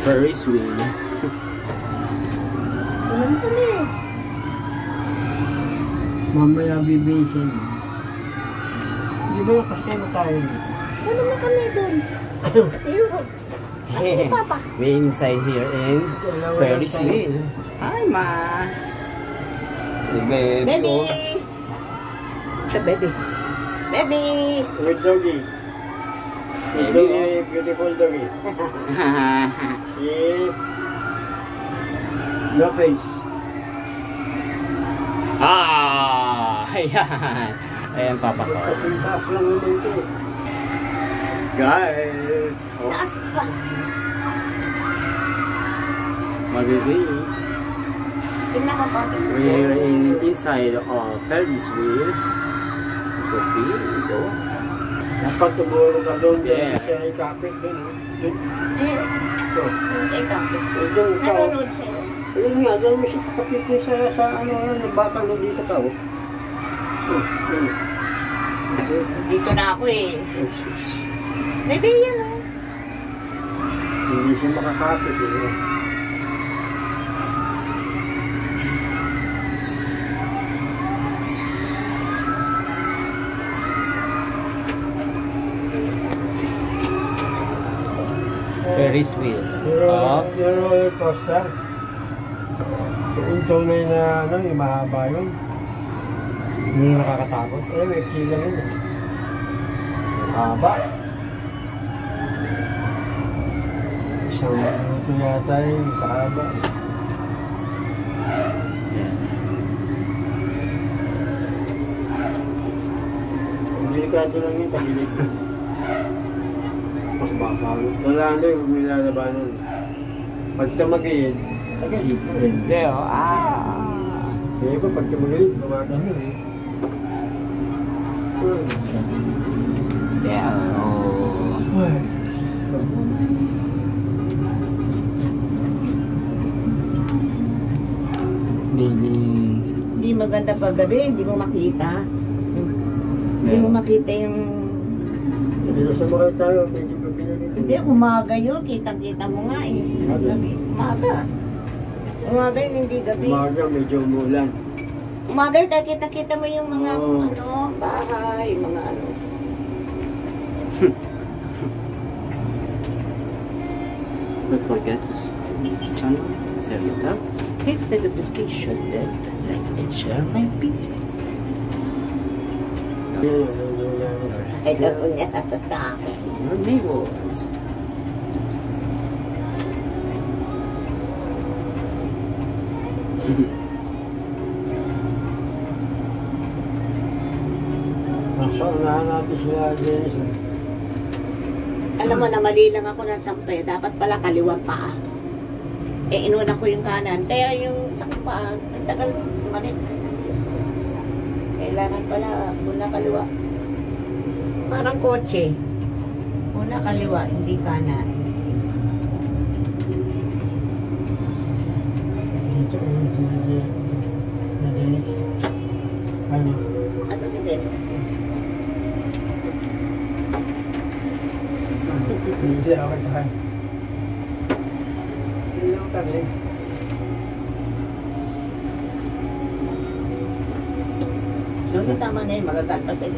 Ferris wheel. Alam kami. Mamaya bibigyan. Di ba kasi na tayo? Ano na kami doon? Europe. Ano Papa? We inside here in Ferris wheel. Hi, Ma. Baby. Baby! Sa baby. Baby! With doggy. With doggy, beautiful doggy. See? No face. Ayan. Ayan, Papa ko. Kasi taas lang naman ito. Guys. Oh, Taas pa. Magiging. Tingnan ko pa. We're inside of Ferris wheel. So big, oh. Dapat tumulong ka doon. Yeah. Siya ay kapit doon. Eh, So, ikaw. doon ka. Nanonood siya. Ayun nga, doon mo siya kapit din sa ano, bakal doon dito ka. Dito na ako eh. Baby, yan o. Hindi siya makakapit eh. Ferris wheel. Yung roller coaster. Yung tunay na ano, yung mahaba yun. Yung nakakatakot. Eh, may kila yun. Mahaba. Isang minuto yata yun, sa haba. Delikado lang yun, tagilid. Mas bakalo. Wala na yung nilalabanan. Pag tumagilid, tagilid. Hindi, oh. Eh, iba pag tumagilid, gumagan yun. Yeah, oh. Babies. Hindi maganda pag gabi, hindi mo makita. Hindi mo makita yung... Hindi sa mga tayo, pwede pa pinanito. Hindi, umaga yun. Kitang-kita mo nga eh. Gabi. Umaga. Umaga yun, hindi gabi. Umaga, medyo umulan. Umaga yun, kita-kita mo yung mga bahay, mga ano. Don't forget to subscribe to channel, share it up, hit the notification bell, like and share my video. Yes. Ay, ako niya natatakot. Your neighbors. Nasa unahan natin sila, Dennis. Alam mo na mali lang ako ng sampe. Dapat pala kaliwang paa. Eh, inuna ko yung kanan. Kaya yung sa paa, ang tagal manit. Kailangan pala una kaliwa. Parang kotse. Una kaliwa, hindi kanan. Dito, Dennis. Ano? At ang hindi. Hindi ako tayo. Hindi ako tayo. Doon tama na yun, magagat pa tayo.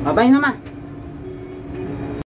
Bye-bye naman.